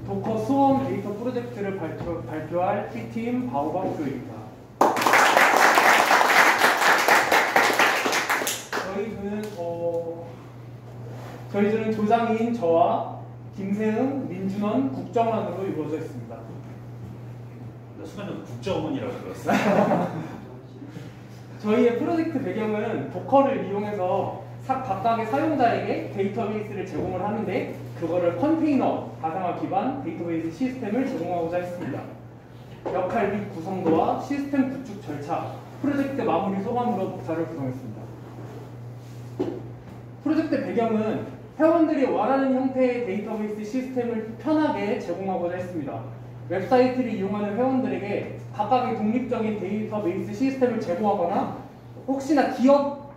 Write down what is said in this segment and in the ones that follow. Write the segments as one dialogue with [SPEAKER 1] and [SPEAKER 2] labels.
[SPEAKER 1] 도커 수험 데이터 프로젝트를 발표할 T팀 바오밥 교입니다. 저희들은 조장인 저와 김세흥, 민준원, 국정원으로 이루어져 있습니다.
[SPEAKER 2] 순간적으로 국정원이라고 들었어요.
[SPEAKER 1] 저희의 프로젝트 배경은 도커를 이용해서 각각의 사용자에게 데이터베이스를 제공을 하는데 그거를 컨테이너, 가상화 기반 데이터베이스 시스템을 제공하고자 했습니다. 역할 및 구성도와 시스템 구축 절차, 프로젝트 마무리 소감으로 목차를 구성했습니다. 프로젝트 배경은 회원들이 원하는 형태의 데이터베이스 시스템을 편하게 제공하고자 했습니다. 웹사이트를 이용하는 회원들에게 각각의 독립적인 데이터베이스 시스템을 제공하거나 혹시나 기업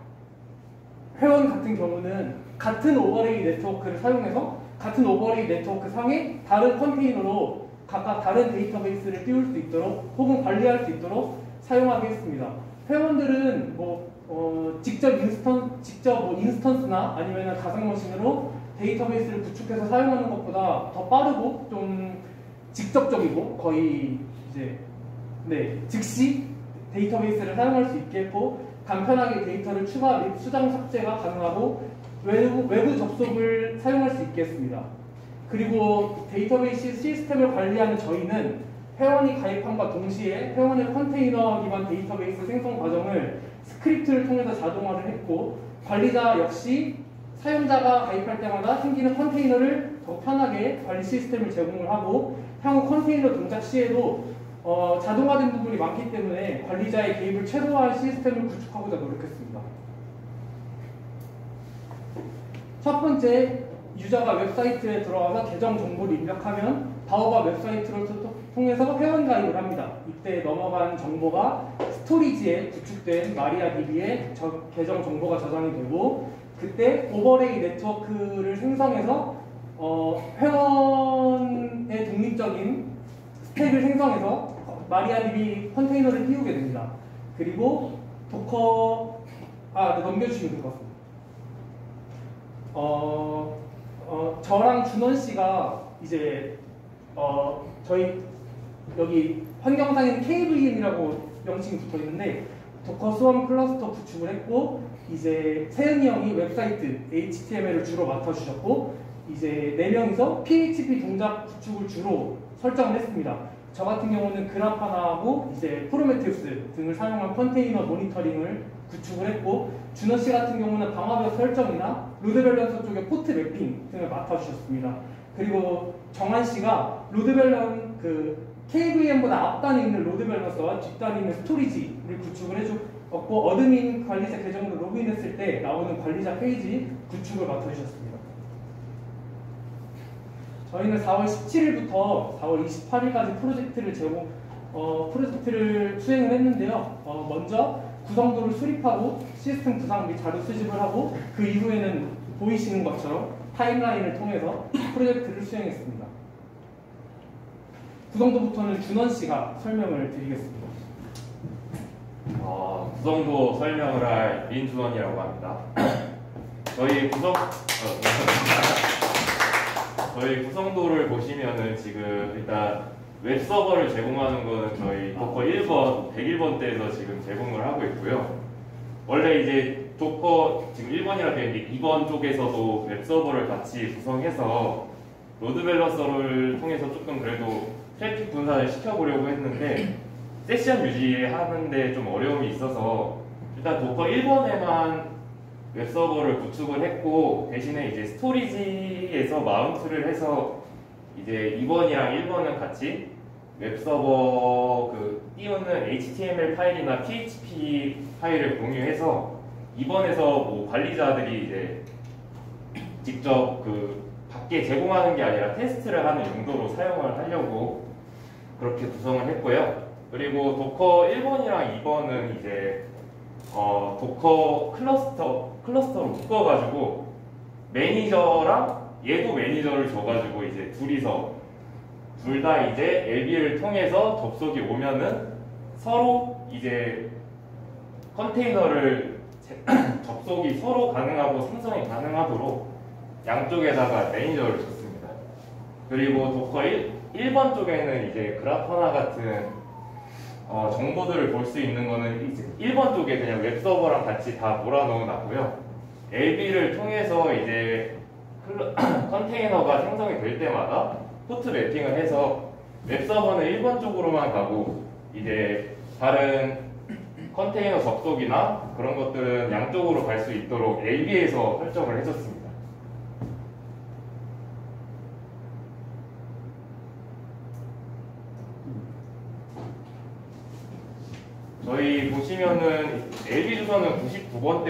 [SPEAKER 1] 회원 같은 경우는 같은 오버레이 네트워크를 사용해서 같은 오버레이 네트워크 상에 다른 컨테이너로 각각 다른 데이터베이스를 띄울 수 있도록 혹은 관리할 수 있도록 사용하게 했습니다. 회원들은 직접 인스턴스나 아니면 가상머신으로 데이터베이스를 구축해서 사용하는 것보다 더 빠르고 좀 직접적이고 거의 이제 즉시 데이터베이스를 사용할 수 있게 했고 간편하게 데이터를 추가 및 수정 삭제가 가능하고 외부 접속을 사용할 수 있게 했습니다. 그리고 데이터베이스 시스템을 관리하는 저희는 회원이 가입함과 동시에 회원의 컨테이너 기반 데이터베이스 생성 과정을 스크립트를 통해서 자동화를 했고 관리자 역시 사용자가 가입할 때마다 생기는 컨테이너를 더 편하게 관리 시스템을 제공을 하고 향후 컨테이너 동작 시에도 자동화된 부분이 많기 때문에 관리자의 개입을 최소화한 시스템을 구축하고자 노력했습니다. 첫 번째, 유저가 웹사이트에 들어와서 계정 정보를 입력하면 바오밥 웹사이트를 통해서 회원 가입을 합니다. 이때 넘어간 정보가 스토리지에 구축된 마리아DB에 계정 정보가 저장이 되고 그때 오버레이 네트워크를 생성해서 회원의 독립적인 스택을 생성해서 마리아DB 컨테이너를 띄우게 됩니다. 그리고 도커 넘겨주시면 될 것 같습니다. 저랑 준원 씨가 이제 저희 여기 환경상에는 KVM이라고 명칭이 붙어 있는데 도커 수험 클러스터 구축을 했고 이제 세은이 형이 웹사이트 HTML을 주로 맡아주셨고 이제 4명이서 PHP 동작 구축을 주로 설정을 했습니다. 저 같은 경우는 그라파나하고 이제 프로메테우스 등을 사용한 컨테이너 모니터링을 구축을 했고 준원 씨 같은 경우는 방화벽 설정이나 로드 밸런서 쪽의 포트 매핑 등을 맡아주셨습니다. 그리고 정한 씨가 로드 밸런 KVM보다 앞단에 있는 로드 밸런서와 뒷단에 있는 스토리지를 구축을 해주었고 어드민 관리자 계정으로 로그인했을 때 나오는 관리자 페이지 구축을 맡아주셨습니다. 저희는 4월 17일부터 4월 28일까지 프로젝트를 수행을 했는데요. 먼저 구성도를 수립하고 시스템 구상 및 자료 수집을 하고 그 이후에는 보이시는 것처럼 타임라인을 통해서 프로젝트를 수행했습니다. 구성도부터는 준원 씨가 설명을 드리겠습니다.
[SPEAKER 3] 구성도 설명을 할 민준원이라고 합니다. 저희 구성도를 보시면은 지금 일단 웹서버를 제공하는 거는 저희 도커 1번, 101번대에서 지금 제공을 하고 있고요. 원래 이제 도커 지금 1번이라 되어 있는데 2번 쪽에서도 웹서버를 같이 구성해서 로드 밸런서를 통해서 조금 그래도 트래픽 분산을 시켜보려고 했는데 세션 유지하는데 좀 어려움이 있어서 일단 도커 1번에만 웹서버를 구축을 했고 대신에 이제 스토리지에서 마운트를 해서 이제 2번이랑 1번은 같이 웹서버 띄우는 HTML 파일이나 PHP 파일을 공유해서 2번에서 뭐 관리자들이 이제 직접 밖에 제공하는 게 아니라 테스트를 하는 용도로 사용을 하려고 그렇게 구성을 했고요. 그리고 도커 1번이랑 2번은 이제 도커 클러스터로 묶어가지고 매니저랑 얘도 매니저를 줘가지고 이제 둘 다 이제 LB를 통해서 접속이 오면은 서로 이제 컨테이너를 접속이 서로 가능하고 생성이 가능하도록 양쪽에다가 매니저를 줬습니다. 그리고 도커 1번 쪽에는 이제 그라파나 같은 정보들을 볼 수 있는 거는 이제 1번 쪽에 그냥 웹서버랑 같이 다 몰아넣어 놨고요. LB를 통해서 이제 컨테이너가 생성이 될 때마다 포트 매핑을 해서 웹서버는 1번 쪽으로만 가고 이제 다른 컨테이너 접속이나 그런 것들은 양쪽으로 갈 수 있도록 LB에서 설정을 해줬습니다. 저희 보시면은 LB 주소는 99번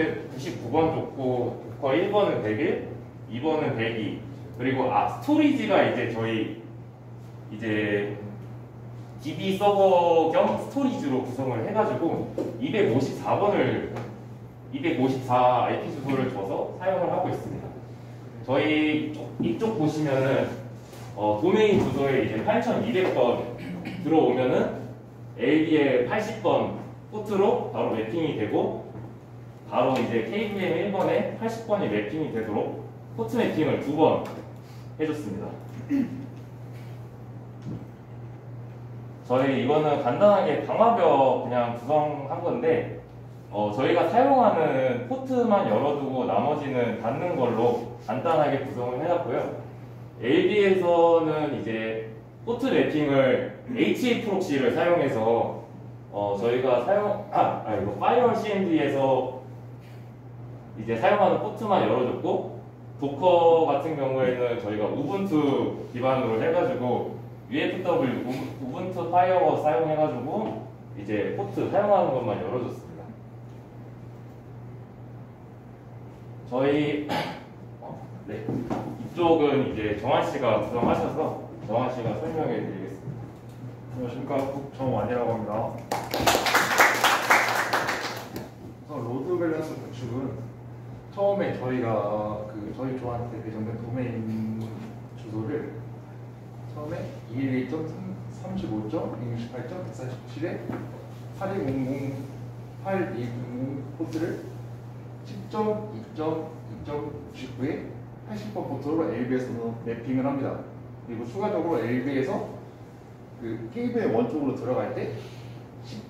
[SPEAKER 3] 줬고 도커 1번은 101, 2번은 102. 그리고 스토리지가 이제 저희 이제 DB 서버 겸 스토리지로 구성을 해가지고 254 IP 주소를 줘서 사용을 하고 있습니다. 저희 이쪽 보시면은 도메인 주소에 이제 8200번 들어오면은 LB의 80번 포트로 바로 매핑이 되고 바로 이제 KVM 1번에 80번이 매핑이 되도록 포트 매핑을 2번 해줬습니다. 저희 이거는 간단하게 방화벽 그냥 구성한 건데 저희가 사용하는 포트만 열어두고 나머지는 닫는 걸로 간단하게 구성을 해놨고요. LB에서는 이제 포트 매핑을 HA 프록시를 사용해서 저희가 이거 파이어월 CMD에서 이제 사용하는 포트만 열어줬고 도커 같은 경우에는 저희가 우분투 기반으로 해가지고 UFW 우분투 파이어워 사용해가지고 이제 포트 사용하는 것만 열어줬습니다. 저희 네 이쪽은 이제 정한 씨가 구성하셔서 정한 씨가 설명해 드리겠습니다.
[SPEAKER 4] 안녕하십니까, 국정완이라고 합니다. 우선 로드 밸런스 구축은 처음에 저희가 저희 조한테 배정된 도메인 주소를 처음에 211.35.168.147에 8200.8200 포트를 10.2.2.99에 80번 포트로 LB에서 매핑을 합니다. 그리고 추가적으로 LB에서 KVM 원쪽으로 들어갈 때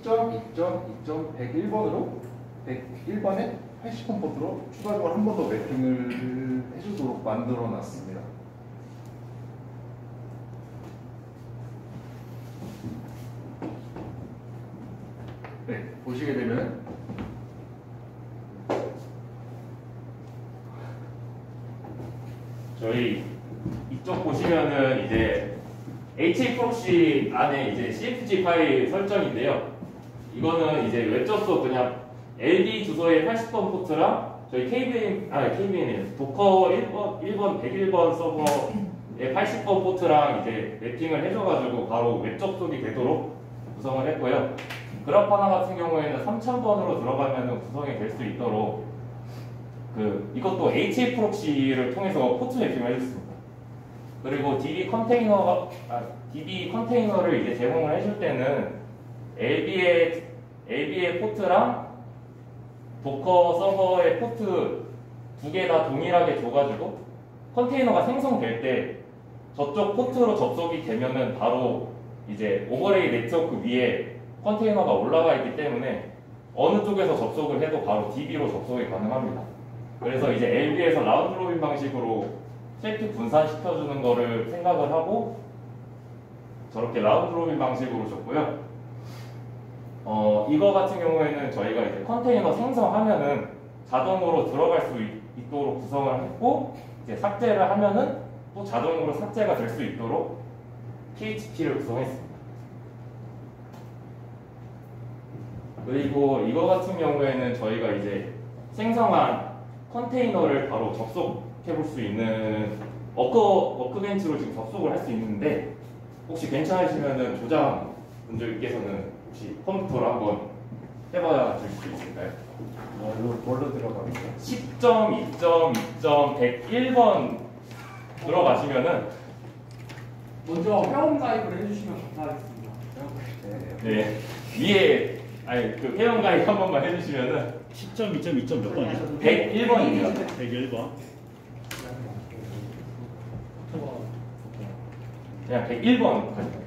[SPEAKER 4] 10.2.2.101번으로 101번에 80번 포트로 추가적으로 한 번 더 매핑을 해주도록 만들어 놨습니다. 네, 보시게 되면
[SPEAKER 3] 저희 이쪽 보시면은 이제 HA 프록시 안에 이제 CFG 파일 설정인데요. 이거는 이제 웹 접속 그냥 LB 주소의 80번 포트랑 저희 KVM 도커 1번 101번 서버의 80번 포트랑 이제 매핑을 해줘가지고 바로 웹 접속이 되도록 구성을 했고요. 그라파나 같은 경우에는 3000번으로 들어가면 구성이 될 수 있도록 이것도 HA 프록시를 통해서 포트 매핑을 해줬습니다. 그리고 DB 컨테이너를 이제 제공을 해줄 때는 LB의 포트랑 도커 서버의 포트 두 개 다 동일하게 줘가지고 컨테이너가 생성될 때 저쪽 포트로 접속이 되면은 바로 이제 오버레이 네트워크 위에 컨테이너가 올라가 있기 때문에 어느 쪽에서 접속을 해도 바로 DB로 접속이 가능합니다. 그래서 이제 LB에서 라운드 로빈 방식으로 트래픽 분산시켜주는 거를 생각을 하고 저렇게 라운드 로빈 방식으로 줬고요. 이거 같은 경우에는 저희가 이제 컨테이너 생성하면은 자동으로 들어갈 수 있도록 구성을 했고 이제 삭제를 하면은 또 자동으로 삭제가 될 수 있도록 PHP를 구성했습니다. 그리고 이거 같은 경우에는 저희가 이제 생성한 컨테이너를 바로 접속해 볼 수 있는 워크벤치로 지금 접속을 할 수 있는데 혹시 괜찮으시면은 조장분들께서는 혹시 컴퓨터로 한번 해봐 줄 수 있을까요?
[SPEAKER 4] 이거 뭘로 들어가겠죠?
[SPEAKER 3] 10.2.2.101번 들어가시면은
[SPEAKER 1] 먼저 회원 가입을 해주시면 감사하겠습니다.
[SPEAKER 3] 네 위에 회원 가입 한 번만 해주시면은
[SPEAKER 2] 10.2.2. 몇 번이죠?
[SPEAKER 3] 101번입니다.
[SPEAKER 2] 101번.
[SPEAKER 3] 그냥 101번 가지고.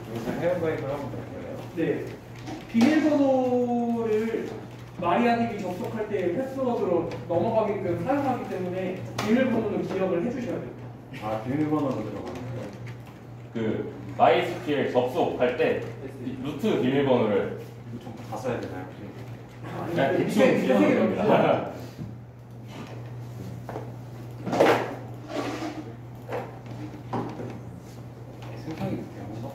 [SPEAKER 4] 여기서 회원가입을 하면 될 거예요.
[SPEAKER 1] 네. 비밀번호를 마리아DB 접속할 때 패스워드로 넘어가게끔 사용하기 때문에 비밀번호는 기억을 해주셔야 돼요.
[SPEAKER 4] 아, 비밀번호로 들어가는 거예요.
[SPEAKER 3] 그 MySQL 접속할 때 루트 비밀번호를
[SPEAKER 4] 좀다 써야 되나요, 혹시?
[SPEAKER 3] 그냥 대충
[SPEAKER 1] 밑에
[SPEAKER 3] 필요한
[SPEAKER 1] 색이
[SPEAKER 3] 겁니다.
[SPEAKER 4] 생성이 돼요, 뭔가?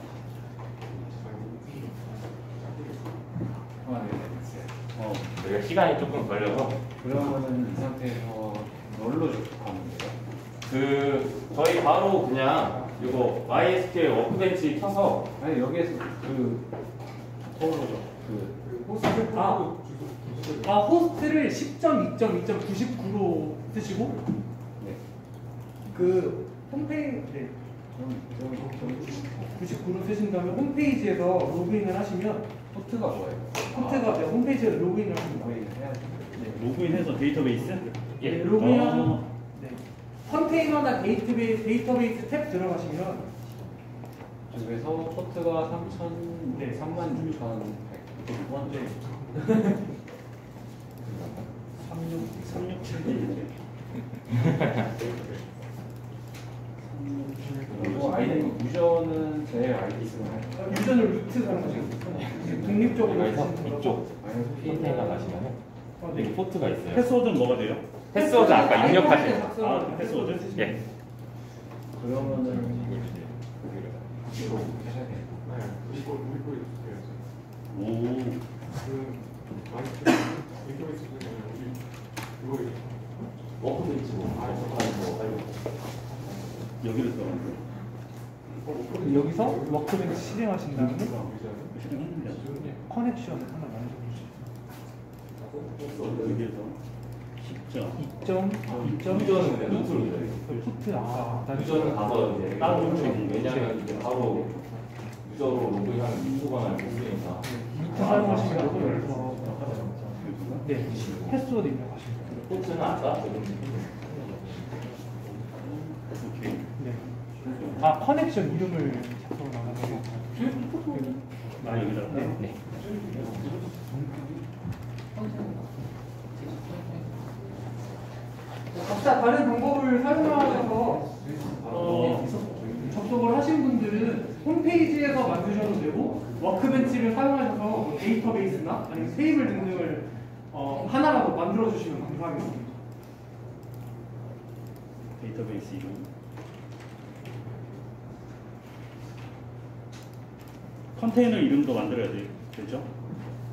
[SPEAKER 4] 아, 네, 됐어요.
[SPEAKER 3] 저희가 시간이 조금 걸려서
[SPEAKER 4] 그러면은 이 상태에서 뭘로 접속하면 돼요?
[SPEAKER 3] 저희 바로 그냥 이거 MySQL 워크벤치 켜서
[SPEAKER 4] 아니, 여기에서 그 호스트
[SPEAKER 1] 호스트를 10.2.2.99로 쓰시고
[SPEAKER 4] 네.
[SPEAKER 1] 그 홈페이지 네, 99로 쓰신 다음에 홈페이지에서 로그인을 하시면
[SPEAKER 4] 호스트가 뭐예요?
[SPEAKER 1] 홈페이지가 홈페이지에 로그인을 하십니다.
[SPEAKER 4] 로그인을 해야죠.
[SPEAKER 2] 로그인해서 데이터베이스?
[SPEAKER 3] 예.
[SPEAKER 1] 네, 로그인하면 네. 컨테이너나 데이터베이스 탭 들어가시면
[SPEAKER 4] 중에서 포트가 3,000,
[SPEAKER 1] 네.
[SPEAKER 4] 36,100번.
[SPEAKER 1] 네.
[SPEAKER 2] 367대
[SPEAKER 4] 그리고 아이디 유저는 제 아이디 쓰나요?
[SPEAKER 1] 유저는 루트 사용하시면 돼요. 독립적으로
[SPEAKER 3] 여기서
[SPEAKER 1] 쓰시는 거라서.
[SPEAKER 3] 이쪽 컨테이너 가시면
[SPEAKER 1] 네.
[SPEAKER 3] 여기 포트가 있어요.
[SPEAKER 2] 패스워드는 뭐가 돼요?
[SPEAKER 3] 패스워드 아까 입력하신 거.
[SPEAKER 2] 아, 패스워드?
[SPEAKER 3] 예.
[SPEAKER 4] 그러면은
[SPEAKER 2] 오.
[SPEAKER 3] 워크벤치
[SPEAKER 2] 여기를 들어가는
[SPEAKER 1] 여기서 워크벤치 실행하신 다음에
[SPEAKER 2] 실행했는데
[SPEAKER 1] 커넥션 하나 만들어주세요.
[SPEAKER 2] 여기에서 10점.
[SPEAKER 1] 2점
[SPEAKER 3] 유저는 그냥 루트로 돼요.
[SPEAKER 1] 포트
[SPEAKER 3] 유저는 가서 이제 따로 왜냐면 이제 바로 유저로 로그인하는 유튜버나 있으니까.
[SPEAKER 1] 루트 사용하시면 여기서 네 패스워드 입력하시면 돼요.
[SPEAKER 3] 포트는 아까
[SPEAKER 2] 오케이.
[SPEAKER 1] 네. 커넥션 이름을 작성을 나가서
[SPEAKER 2] 아, 여기다.
[SPEAKER 1] 네. 각자 다른 방법을 사용하셔서 접속을 하신 분들은 홈페이지에서 만드셔도 되고 워크벤치를 사용하셔서 뭐 데이터베이스나 아니면 테이블 등등을 하나라도 만들어 주시면 감사하겠습니다.
[SPEAKER 2] 데이터베이스 이름. 컨테이너 이름도 만들어야 되죠?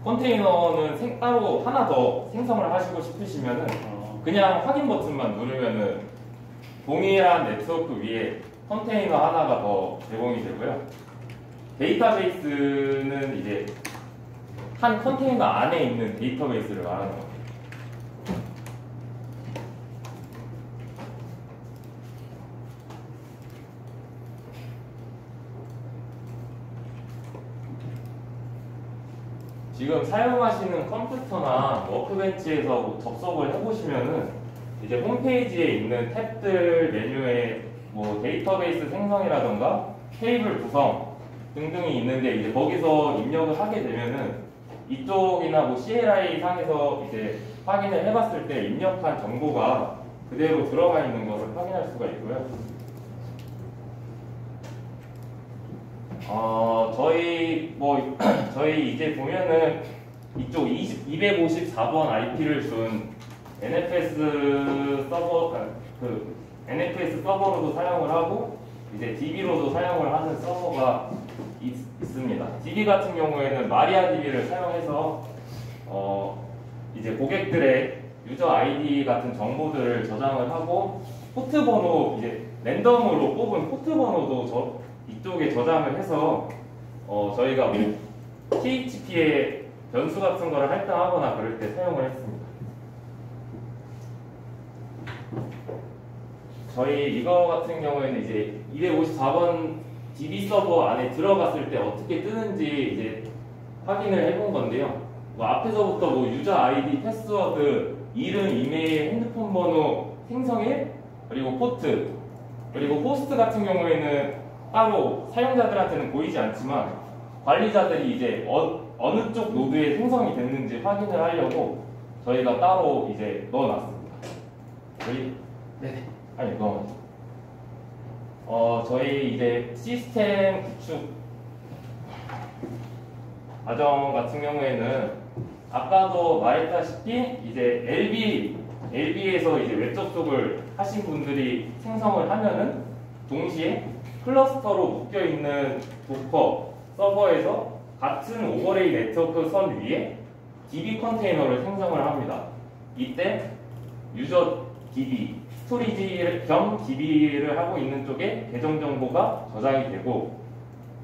[SPEAKER 3] 컨테이너는 따로 하나 더 생성을 하시고 싶으시면은 그냥 확인 버튼만 누르면은 동일한 네트워크 위에 컨테이너 하나가 더 제공이 되고요. 데이터베이스는 이제 한 컨테이너 안에 있는 데이터베이스를 말하는 거예요. 지금 사용하시는 컴퓨터나 워크벤치에서 접속을 해보시면은 이제 홈페이지에 있는 탭들 메뉴에 뭐 데이터베이스 생성이라던가 테이블 구성 등등이 있는데 이제 거기서 입력을 하게 되면은 이쪽이나 뭐 CLI 상에서 이제 확인을 해봤을 때 입력한 정보가 그대로 들어가 있는 것을 확인할 수가 있고요. 저희 이제 보면은 이쪽 254번 IP를 준 NFS 서버로도 사용을 하고 이제 DB로도 사용을 하는 서버가 있습니다. DB 같은 경우에는 마리아DB를 사용해서 이제 고객들의 유저 아이디 같은 정보들을 저장을 하고 포트 번호 이제 랜덤으로 뽑은 포트 번호도 이쪽에 저장을 해서 저희가 뭐 PHP에 변수 같은 거를 할당하거나 그럴 때 사용을 했습니다. 저희 이거 같은 경우에는 이제 254번 DB 서버 안에 들어갔을 때 어떻게 뜨는지 이제 확인을 해본 건데요. 뭐 앞에서부터 뭐 유저 아이디, 패스워드, 이름, 이메일, 핸드폰 번호, 생성일, 그리고 포트 그리고 호스트 같은 경우에는 따로 사용자들한테는 보이지 않지만 관리자들이 이제 어느 쪽 노드에 생성이 됐는지 확인을 하려고 저희가 따로 이제 넣어놨습니다.
[SPEAKER 1] 네.
[SPEAKER 3] 아니 저희 이제 시스템 구축 과정 같은 경우에는 아까도 말했다시피 이제 LB에서 이제 웹 접속을 하신 분들이 생성을 하면은 동시에 클러스터로 묶여 있는 도커 서버에서 같은 오버레이 네트워크 선 위에 DB 컨테이너를 생성을 합니다. 이때 유저 DB, 스토리지 겸 DB를 하고 있는 쪽에 계정 정보가 저장이 되고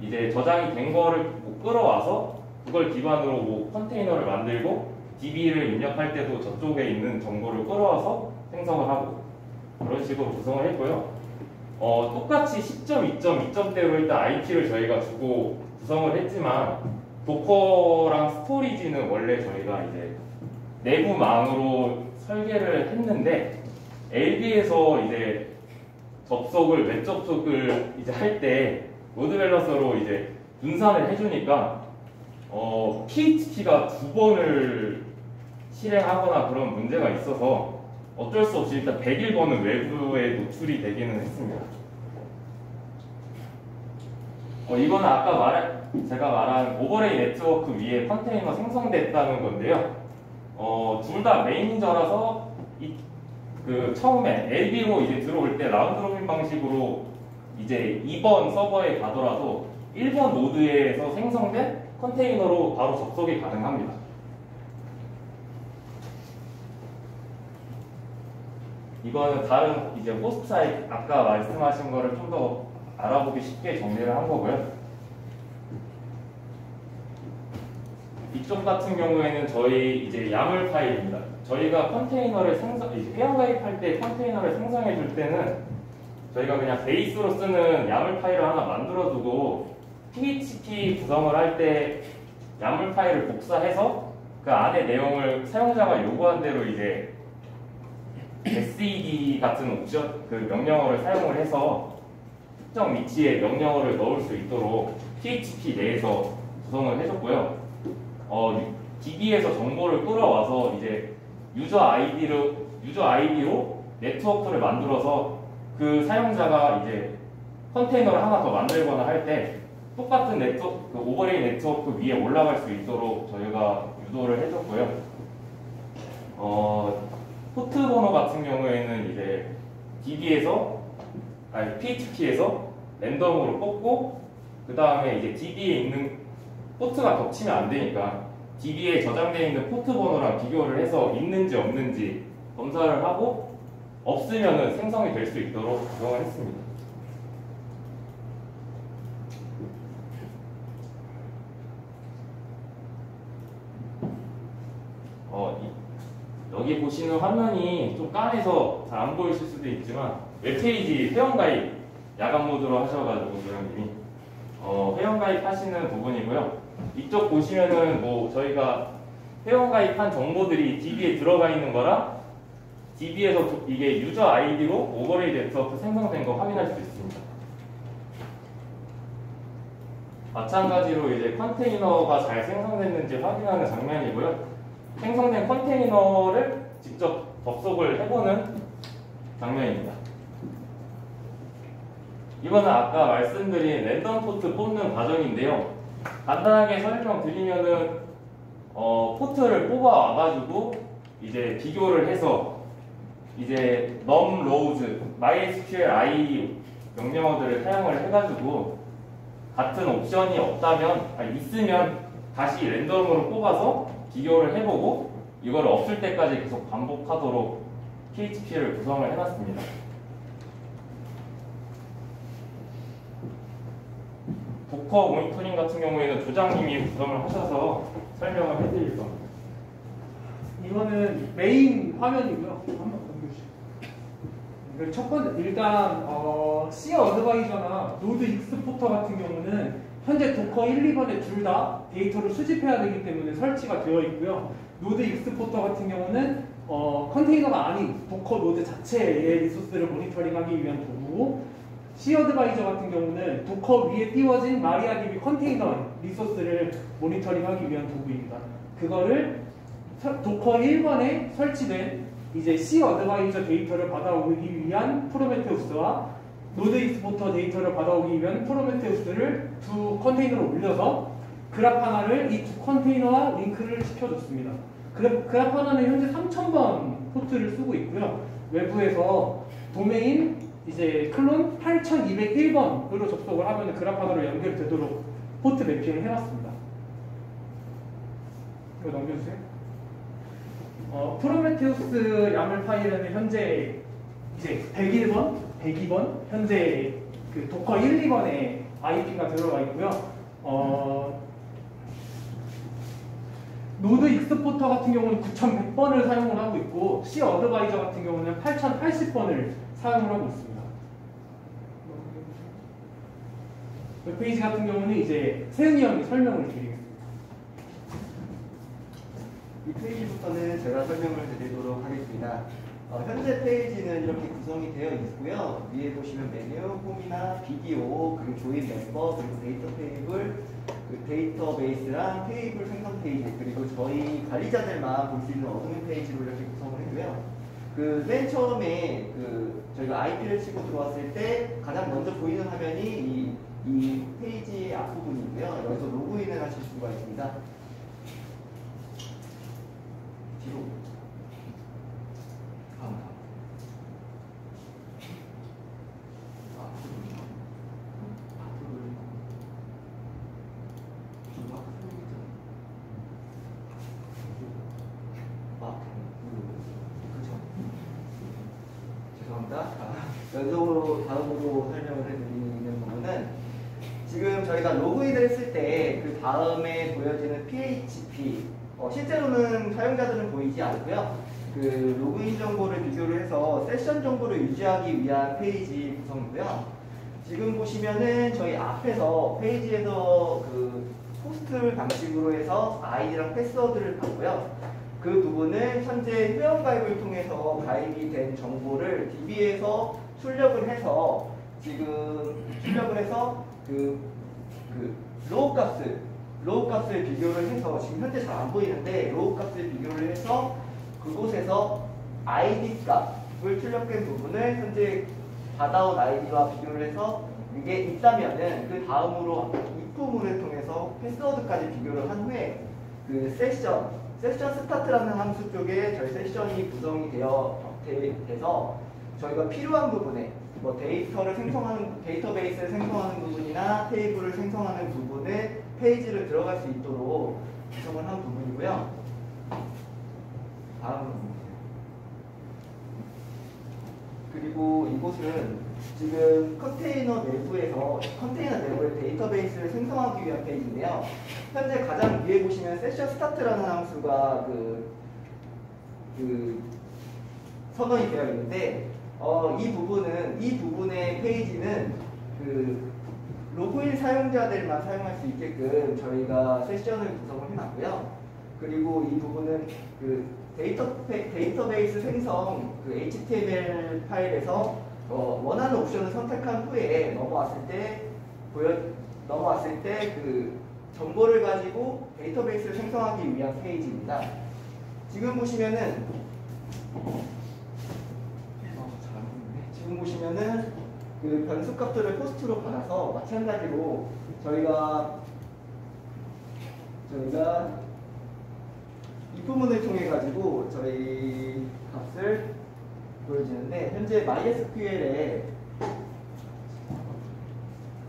[SPEAKER 3] 이제 저장이 된 거를 끌어와서 그걸 기반으로 컨테이너를 만들고 DB를 입력할 때도 저쪽에 있는 정보를 끌어와서 생성을 하고 그런 식으로 구성을 했고요. 똑같이 10점, 2점, 2점대로 일단 IP를 저희가 주고 구성을 했지만 도커랑 스토리지는 원래 저희가 이제 내부망으로 설계를 했는데 LB에서 이제 웹 접속을 이제 할 때 로드 밸런서로 이제 분산을 해주니까 PHP가 2번을 실행하거나 그런 문제가 있어서 어쩔 수 없이 일단 101번은 외부에 노출이 되기는 했습니다. 이거는 아까 제가 말한 오버레이 네트워크 위에 컨테이너 생성됐다는 건데요. 둘 다 메인저라서 처음에 LB로 이제 들어올 때 라운드 로빈 방식으로 이제 2번 서버에 가더라도 1번 노드에서 생성된 컨테이너로 바로 접속이 가능합니다. 이거는 다른 이제 호스트 사이트 아까 말씀하신 거를 좀 더 알아보기 쉽게 정리를 한 거고요. 이쪽 같은 경우에는 저희 이제 야물 파일입니다. 저희가 컨테이너를 회원가입할 때 컨테이너를 생성해 줄 때는 저희가 그냥 베이스로 쓰는 야물 파일을 하나 만들어 두고 PHP 구성을 할 때 야물 파일을 복사해서 그 안에 내용을 사용자가 요구한 대로 이제 SED 같은 옵션 그 명령어를 사용을 해서 특정 위치에 명령어를 넣을 수 있도록 PHP 내에서 구성을 해줬고요. DB에서 정보를 끌어와서 이제 유저 아이디로 네트워크를 만들어서 그 사용자가 이제 컨테이너를 하나 더 만들거나 할 때 똑같은 그 오버레이 네트워크 위에 올라갈 수 있도록 저희가 유도를 해줬고요. 포트 번호 같은 경우에는 이제 PHP에서 랜덤으로 뽑고 그 다음에 이제 DB에 있는 포트가 겹치면 안 되니까 DB에 저장되어 있는 포트 번호랑 비교를 해서 있는지 없는지 검사를 하고 없으면 생성이 될 수 있도록 구성을 했습니다. 여기 보시는 화면이 좀 까매서 잘 안 보이실 수도 있지만 웹페이지 회원가입 야간 모드로 하셔가지고 소장님이 회원가입 하시는 부분이고요. 이쪽 보시면은 저희가 회원가입한 정보들이 DB에 들어가 있는 거랑 DB에서 이게 유저 아이디로 오버레이 네트워크 생성된 거 확인할 수 있습니다. 마찬가지로 이제 컨테이너가 잘 생성됐는지 확인하는 장면이고요. 생성된 컨테이너를 직접 접속을 해보는 장면입니다. 이거는 아까 말씀드린 랜덤 포트 뽑는 과정인데요. 간단하게 설명드리면은 포트를 뽑아와가지고 이제 비교를 해서 이제 num rows, mysql i 명령어들을 사용을 해가지고 같은 옵션이 있으면 다시 랜덤으로 뽑아서 비교를 해보고 이걸 없을 때까지 계속 반복하도록 PHP를 구성을 해놨습니다. 도커 모니터링 같은 경우에는 조장님이 구성을 하셔서 설명을 해드릴 겁니다.
[SPEAKER 1] 이거는 메인 화면이고요. 한번 보여주시죠. 첫 번째 일단 C 어드바이저나 노드 익스포터 같은 경우는 현재 도커 1, 2번에 둘 다 데이터를 수집해야 되기 때문에 설치가 되어 있고요. 노드 익스포터 같은 경우는 컨테이너가 아닌 도커 노드 자체의 리소스를 모니터링하기 위한 도구고 C 어드바이저 같은 경우는 도커 위에 띄워진 마리아DB 컨테이너 리소스를 모니터링하기 위한 도구입니다. 그거를 도커 1번에 설치된 이제 C 어드바이저 데이터를 받아오기 위한 프로메테우스와 노드 익스포터 데이터를 받아오기 위한 프로메테우스를 두 컨테이너로 올려서 그래프 하나를 이 두 컨테이너와 링크를 시켜줬습니다. 그래프 하나는 현재 3000번 포트를 쓰고 있고요. 외부에서 도메인 이제 클론 8201번으로 접속을 하면 그래프 하나로 연결되도록 포트 매핑을 해놨습니다. 이거 넘겨주세요. 프로메테우스 야물 파일에는 현재 이제 101번, 102번 현재 그 도커 1, 2번에 IP가 들어가 있고요. 노드 익스포터 같은 경우는 9100번을 사용을 하고 있고 C 어드바이저 같은 경우는 8080번을 사용을 하고 있습니다. 웹페이지 같은 경우는 이제 세은이 형이 설명을 드리겠습니다.
[SPEAKER 5] 이 페이지부터는 제가 설명을 드리도록 하겠습니다. 현재 페이지는 이렇게 구성이 되어 있고요. 위에 보시면 메뉴, 홈이나 비디오, 그리고 조인 멤버, 그리고 데이터 테이블, 그 데이터베이스랑 테이블 생성 페이지, 그리고 저희 관리자들만 볼 수 있는 어드민 페이지로 이렇게 구성을 했고요. 그 맨 처음에 저희가 IP를 치고 들어왔을 때 가장 먼저 보이는 화면이 이 페이지의 앞부분이고요. 여기서 로그인을 하실 수가 있습니다. 뒤로. 연속으로 다음으로 설명을 해드리는 부분은 지금 저희가 로그인을 했을 때 그 다음에 보여지는 PHP 실제로는 사용자들은 보이지 않고요. 그 로그인 정보를 비교를 해서 세션 정보를 유지하기 위한 페이지 구성이고요. 지금 보시면은 저희 앞에서 페이지에서 그 포스트 방식으로 해서 아이디랑 패스워드를 받고요. 그 부분을 현재 회원가입을 통해서 가입이 된 정보를 DB에서 출력을 해서 로우 값을 비교를 해서 지금 현재 잘 안 보이는데 로우 값을 비교를 해서 그곳에서 ID 값을 출력된 부분을 현재 받아온 아이디와 비교를 해서 이게 있다면은 그 다음으로 if문을 통해서 패스워드까지 비교를 한 후에 그 세션 스타트라는 함수 쪽에 저희 세션이 구성이 돼서 저희가 필요한 부분에 뭐 데이터베이스를 생성하는 부분이나 테이블을 생성하는 부분에 페이지를 들어갈 수 있도록 구성을 한 부분이고요. 다음으로 그리고 이곳은 지금 컨테이너 내부에 데이터베이스를 생성하기 위한 페이지인데요. 현재 가장 위에 보시면 세션 스타트라는 함수가 선언이 되어 있는데 이 부분의 페이지는 로그인 사용자들만 사용할 수 있게끔 저희가 세션을 구성을 해놨고요. 그리고 이 부분은 데이터베이스 생성 HTML 파일에서 원하는 옵션을 선택한 후에 넘어왔을 때 그 정보를 가지고 데이터베이스를 생성하기 위한 페이지입니다. 지금 보시면은 그 변수 값들을 포스트로 받아서 마찬가지로 저희가 이 부분을 통해 가지고 저희 값을 보여주는데 현재 MySQL에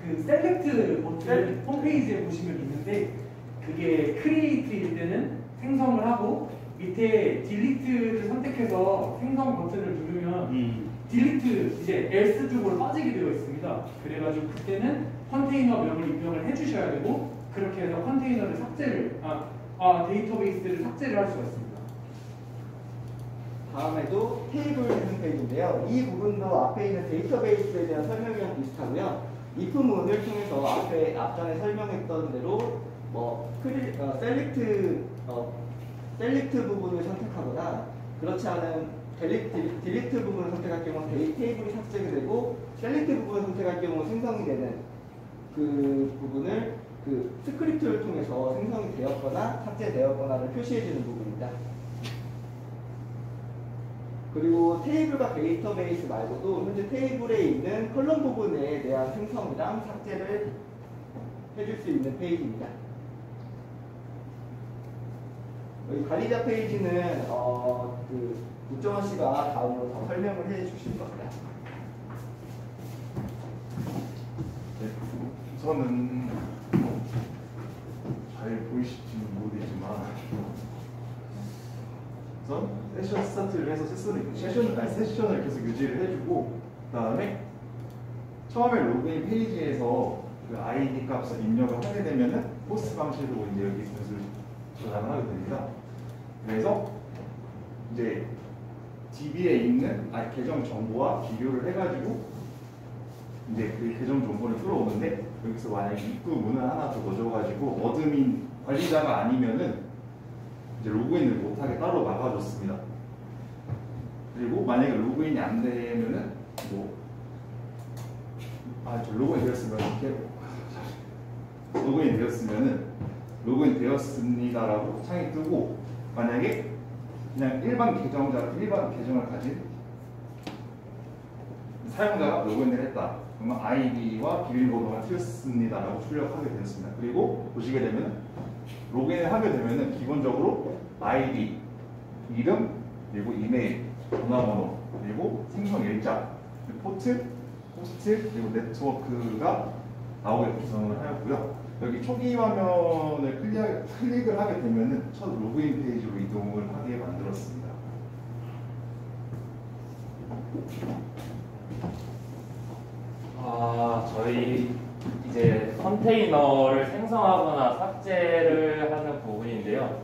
[SPEAKER 1] 그 셀렉트 버튼 홈페이지에 보시면 있는데 그게 크리에이트일 때는 생성을 하고 밑에 딜리트를 선택해서 생성 버튼을 누르면 딜리트 이제 else 쪽으로 빠지게 되어 있습니다. 그래가지고 그때는 컨테이너 명을 입력을 해주셔야 되고 그렇게 해서 컨테이너를 데이터베이스를 삭제를 할 수가 있습니다.
[SPEAKER 5] 다음에도 테이블 생성 페이지인데요. 이 부분도 앞에 있는 데이터베이스에 대한 설명이랑 비슷하고요. if문을 통해서 앞전에 설명했던 대로 셀렉트 부분을 선택하거나 그렇지 않은 딜리트 부분을 선택할 경우 테이블이 삭제가 되고 셀렉트 부분을 선택할 경우 생성이 되는 그 부분을 그 스크립트를 통해서 생성이 되었거나 삭제되었거나를 표시해주는 부분입니다. 그리고 테이블과 데이터베이스 말고도 현재 테이블에 있는 컬럼 부분에 대한 생성이랑 삭제를 해줄 수 있는 페이지입니다. 여기 관리자 페이지는 그 국정원 씨가 다음으로 더 설명을 해주실 겁니다.
[SPEAKER 4] 네, 우선은 잘 보이실지는 모르겠지만 우선 세션 스타트를 해서 세션을 계속 유지를 해주고 그다음에 처음에 로그인 페이지에서 그 아이디 값을 입력을 하게 되면은 포스트 방식으로 이제 여기 것을 저장을 하게 됩니다. 그래서 이제 DB에 있는 계정 정보와 비교를 해가지고 이제 그 계정 정보를 끌어오는데 여기서 만약에 입구 문을 하나 더 넣어줘가지고 어드민 관리자가 아니면은 이제 로그인을 못하게 따로 막아줬습니다. 그리고 만약에 로그인이 안 되면은 로그인 되었으면 이렇게 로그인 되었으면은 로그인 되었습니다라고 창이 뜨고 만약에 그냥 일반 계정을 가진 사용자가 로그인을 했다. 그러면 아이디와 비밀번호가 틀렸습니다라고 출력하게 되었습니다. 그리고 보시게 되면 로그인을 하게 되면은 기본적으로 아이디, 이름, 그리고 이메일, 전화번호, 그리고 생성 일자, 포트, 호스트, 그리고 네트워크가 나오게 구성을 하였고요. 여기 초기 화면을 클릭을 하게 되면은 첫 로그인 페이지로 이동을 하게 만들었습니다.
[SPEAKER 3] 저희 이제 컨테이너를 생성하거나 삭제를 하는 부분인데요.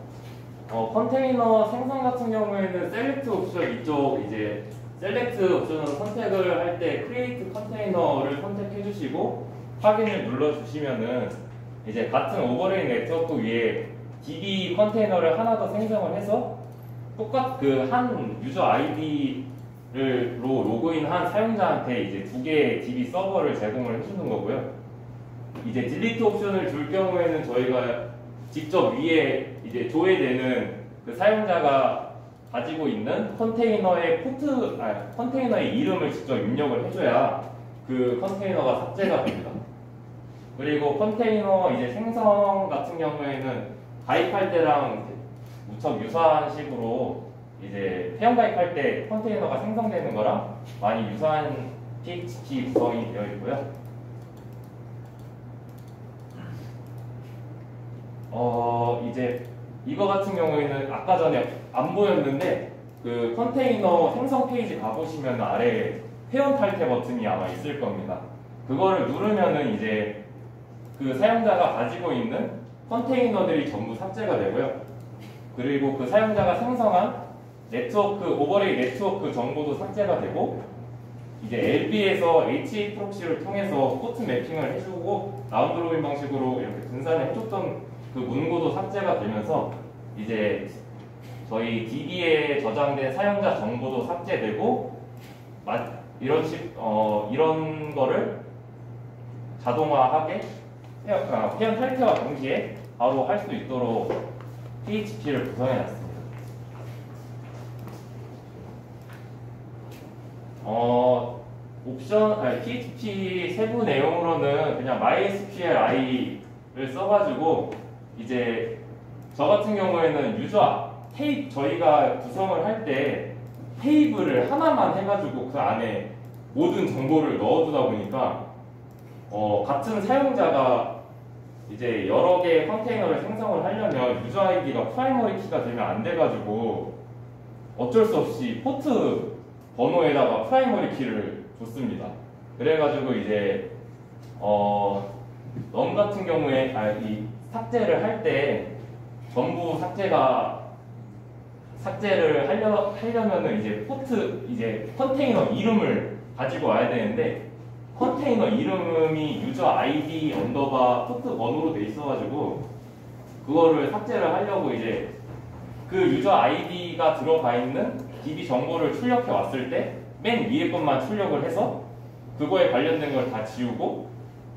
[SPEAKER 3] 컨테이너 생성 같은 경우에는 셀렉트 옵션 이쪽 이제 셀렉트 옵션을 선택을 할 때 크리에이트 컨테이너를 선택해 주시고 확인을 눌러 주시면은 이제 같은 오버레이 네트워크 위에 DB 컨테이너를 하나 더 생성을 해서 그 한 유저 아이디로 로그인한 사용자한테 이제 두 개의 DB 서버를 제공을 해주는 거고요. 이제 딜리트 옵션을 줄 경우에는 저희가 직접 위에 이제 조회되는 그 사용자가 가지고 있는 컨테이너의 컨테이너의 이름을 직접 입력을 해줘야 그 컨테이너가 삭제가 됩니다. 그리고 컨테이너 이제 생성 같은 경우에는 가입할 때랑 무척 유사한 식으로 이제 회원 가입할 때 컨테이너가 생성되는 거랑 많이 유사한 PHP 구성이 되어 있고요. 이제 이거 같은 경우에는 아까 전에 안 보였는데 그 컨테이너 생성 페이지 가보시면 아래에 회원 탈퇴 버튼이 아마 있을 겁니다. 그거를 누르면은 이제 그 사용자가 가지고 있는 컨테이너들이 전부 삭제가 되고요. 그리고 그 사용자가 생성한 네트워크, 오버레이 네트워크 정보도 삭제가 되고 이제 LB에서 HA 프록시를 통해서 포트 매핑을 해주고 라운드 로빈 방식으로 이렇게 분산을 해줬던 그 문구도 삭제가 되면서 이제 저희 DB에 저장된 사용자 정보도 삭제되고 이런 거를 자동화하게 회원 탈퇴와 동시에 바로 할 수 있도록 PHP를 구성해놨습니다. PHP 세부 내용으로는 그냥 MySQLi를 써가지고 이제 저 같은 경우에는 저희가 구성을 할 때 테이블을 하나만 해가지고 그 안에 모든 정보를 넣어두다 보니까 같은 사용자가 이제 여러 개의 컨테이너를 생성을 하려면 유저 아이디가 프라이머리 키가 되면 안 돼가지고 어쩔 수 없이 포트 번호에다가 프라이머리 키를 줬습니다. 그래가지고 이제 넌 같은 경우에 이 삭제를 할 때 전부 삭제를 하려면은 이제 컨테이너 이름을 가지고 와야 되는데 컨테이너 이름이 유저 아이디 언더바 포트 번호로 돼 있어가지고 그거를 삭제를 하려고 이제 그 유저 아이디가 들어가 있는 DB 정보를 출력해 왔을 때 맨 위에 것만 출력을 해서 그거에 관련된 걸 다 지우고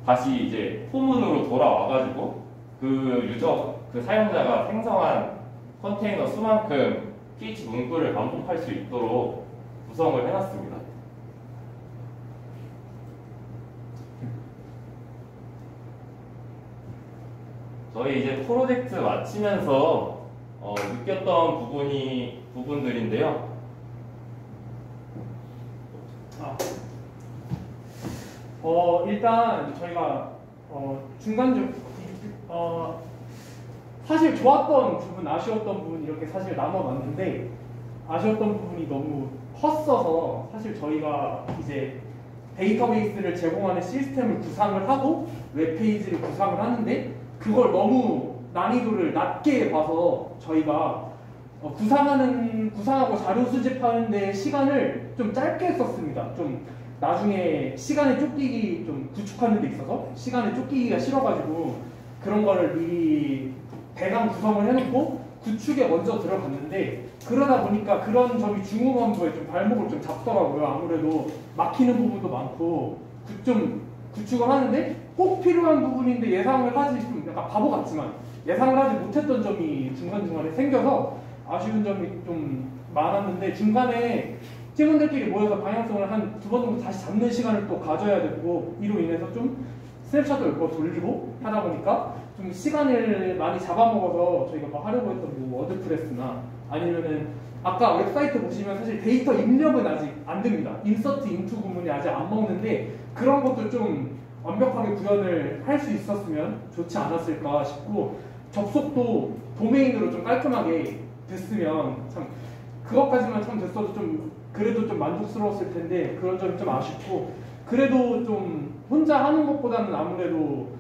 [SPEAKER 3] 다시 이제 포문으로 돌아와가지고 그 사용자가 생성한 컨테이너 수만큼 PH 문구를 반복할 수 있도록 구성을 해놨습니다. 저희 이제 프로젝트 마치면서 느꼈던 부분들인데요.
[SPEAKER 1] 일단 저희가 사실 좋았던 부분, 아쉬웠던 부분 이렇게 사실 나눠놨는데 아쉬웠던 부분이 너무 컸어서 사실 저희가 이제 데이터베이스를 제공하는 시스템을 구상을 하고 웹페이지를 구상을 하는데 그걸 너무 난이도를 낮게 봐서 저희가 구상하고 자료 수집하는데 시간을 좀 짧게 썼습니다. 좀 나중에 시간에 쫓기기 좀 구축하는 데 있어서 시간에 쫓기기가 싫어가지고 그런 거를 미리 대강 구성을 해놓고 구축에 먼저 들어갔는데 그러다 보니까 그런 점이 중후반부에 좀 발목을 좀 잡더라고요. 아무래도 막히는 부분도 많고 좀 구축을 하는데 꼭 필요한 부분인데 예상을 하지 좀 약간 바보 같지만 예상을 하지 못했던 점이 중간중간에 생겨서 아쉬운 점이 좀 많았는데 중간에 팀원들끼리 모여서 방향성을 한 2번 정도 다시 잡는 시간을 또 가져야 되고 이로 인해서 좀 스냅샷도 몇 번 돌리고 하다 보니까 좀 시간을 많이 잡아먹어서 저희가 뭐 하려고 했던 뭐 워드프레스나 아니면은 아까 웹사이트 보시면 사실 데이터 입력은 아직 안 됩니다. 인서트 인투 구문이 아직 안 먹는데 그런 것도 좀 완벽하게 구현을 할 수 있었으면 좋지 않았을까 싶고 접속도 도메인으로 좀 깔끔하게 됐으면 참 그것까지만 참 됐어도 좀 그래도 좀 만족스러웠을 텐데 그런 점이 좀 아쉽고 그래도 좀 혼자 하는 것보다는 아무래도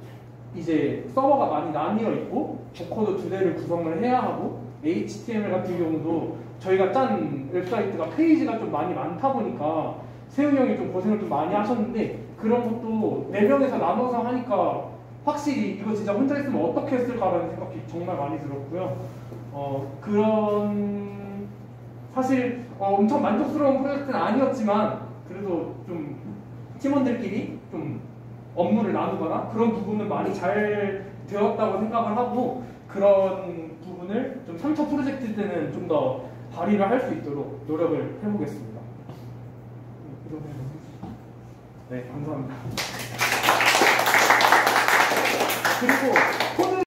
[SPEAKER 1] 이제 서버가 많이 나뉘어 있고 조커도 2대를 구성을 해야 하고 HTML 같은 경우도 저희가 짠 웹사이트가 페이지가 좀 많이 많다 보니까 세훈이 형이 좀 고생을 좀 많이 하셨는데 그런 것도 4명에서 나눠서 하니까 확실히 이거 진짜 혼자 했으면 어떻게 했을까라는 생각이 정말 많이 들었고요. 그런 사실 엄청 만족스러운 프로젝트는 아니었지만 그래도 좀 팀원들끼리 좀 업무를 나누거나 그런 부분은 많이 잘 되었다고 생각을 하고 그런 부분을 좀 3차 프로젝트 때는 좀 더 발휘를 할 수 있도록 노력을 해보겠습니다. 네, 감사합니다. 그리고